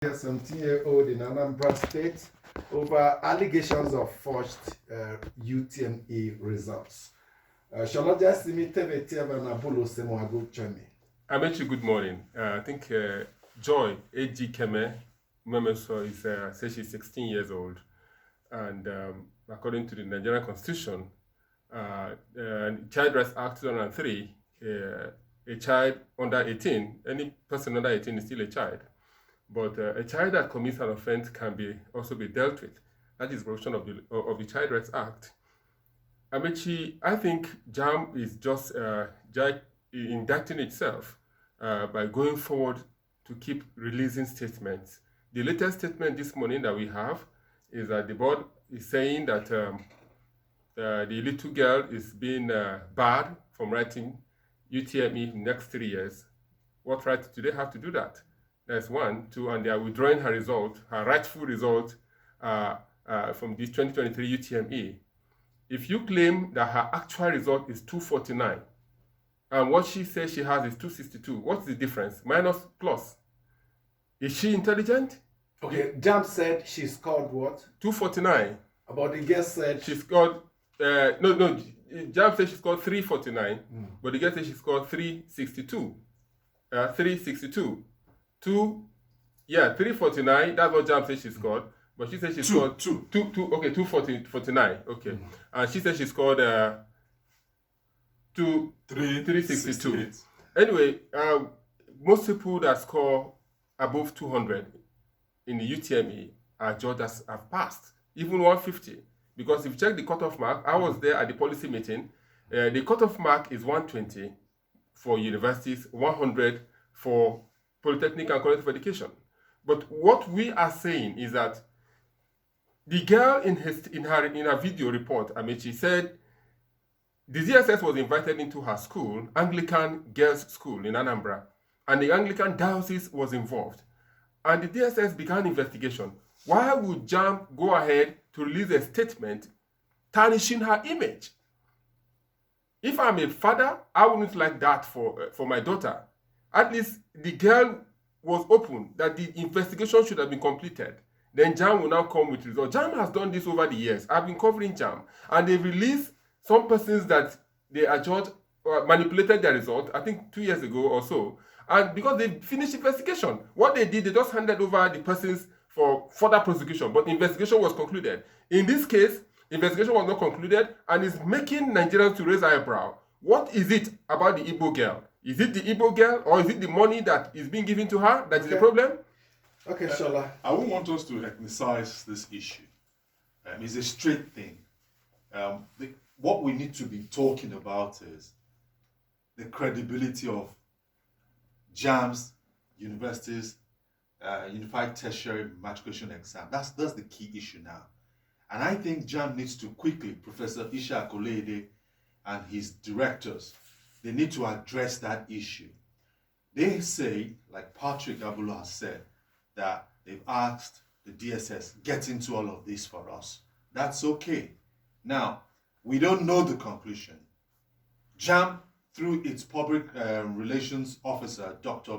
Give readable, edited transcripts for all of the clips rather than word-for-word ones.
A 17-year-old in Anambra State over allegations of forged UTME results. Shalaja Simi Teveteva Nabulo Semoago Chemi. Amechi, good morning. I think Joy, A.G. Keme, Memeso, says she's 16 years old. And according to the Nigerian Constitution, Child Rights Act 2003, a child under 18, any person under 18 is still a child. But a child that commits an offense can also be dealt with. That is the provision of the Child Rights Act. Amechi, I think JAMB is just indicting itself by going forward to keep releasing statements. The latest statement this morning that we have is that the board is saying that the little girl is being barred from writing UTME in the next 3 years. What right do they have to do that? That's one. Two, and they are withdrawing her result, her rightful result from this 2023 UTME. If you claim that her actual result is 249, and what she says she has is 262, what's the difference? Minus, plus. Is she intelligent? Okay, JAMB said she scored what? 249. But the girl said... She scored... JAMB said she scored 349, but the girl said she scored 362. 362. 349, that's what JAMB says she scored. But she said she scored 249. Okay. And she said she scored 362. Anyway, most people that score above 200 in the UTME are judges that have passed, even 150. Because if you check the cutoff mark, I was there at the policy meeting. The cutoff mark is 120 for universities, 100 for Polytechnic and College of Education. But what we are saying is that the girl in her video report, Amechi, said the DSS was invited into her school, Anglican Girls' School in Anambra, and the Anglican diocese was involved. And the DSS began investigation. Why would JAMB go ahead to release a statement tarnishing her image? If I'm a father, I wouldn't like that for my daughter. At least the girl was open that the investigation should have been completed. Then JAMB will now come with results. JAMB has done this over the years. I've been covering JAMB, and they released some persons that they adjudged manipulated their result, I think 2 years ago or so. And because they finished investigation, what they did, they just handed over the persons for further prosecution, but investigation was concluded. In this case, investigation was not concluded, and is making Nigerians to raise eyebrow. What is it about the Igbo girl? Is it the Igbo girl, or is it the money that is being given to her that is the problem? Okay, Shola. I won't want us to ethnicize this issue. It's a straight thing. What we need to be talking about is the credibility of JAMBs, universities, Unified Tertiary Matriculation Exam. That's the key issue now. And I think JAMB needs to quickly, Professor Isha Akolede and his directors, they need to address that issue. They say, like Patrick Abulo has said, that they've asked the DSS, get into all of this for us. That's okay. Now, we don't know the conclusion. JAMB, through its public relations officer, Dr.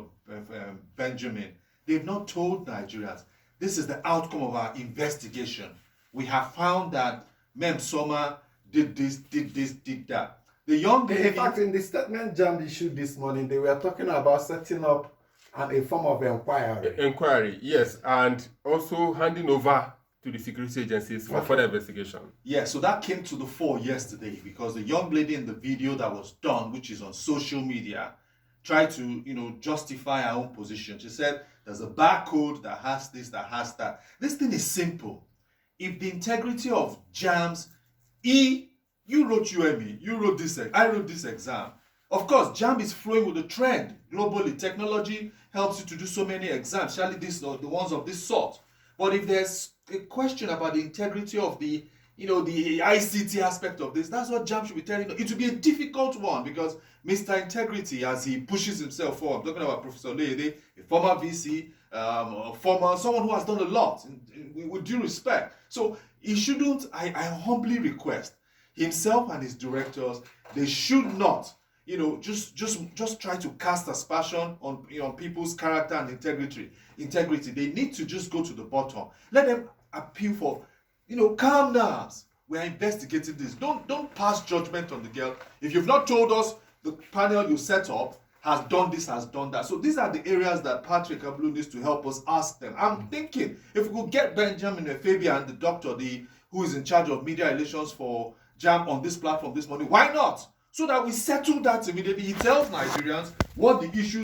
Benjamin, they've not told Nigerians, this is the outcome of our investigation. We have found that Mem Soma did this, did that. The young lady... In fact, in the statement JAMB issued this morning, they were talking about setting up a form of inquiry. Inquiry, yes, and also handing over to the security agencies for further investigation. Yeah, so that came to the fore yesterday because the young lady in the video that was done, which is on social media, tried to, justify her own position. She said, there's a barcode that has this, that has that. This thing is simple. If the integrity of JAMBs, you wrote UME, you wrote this, I wrote this exam. Of course, JAMB is flowing with the trend. Globally, technology helps you to do so many exams, especially the ones of this sort. But if there's a question about the integrity of the ICT aspect of this, that's what JAMB should be telling you. It will be a difficult one because Mr. Integrity, as he pushes himself forward, I'm talking about Professor Leede, a former VC, someone who has done a lot, with due respect. So he shouldn't, I humbly request, himself and his directors, they should not, just try to cast aspersion on people's character and integrity. They need to just go to the bottom. Let them appeal for, calm nerves. We are investigating this. Don't pass judgment on the girl. If you've not told us the panel you set up has done this, has done that. So these are the areas that Patrick Ablu needs to help us ask them. I'm thinking if we could get Benjamin Efebia and the doctor, who is in charge of media relations for JAM on this platform this morning, why not? So that we settle that immediately. He tells Nigerians what the issue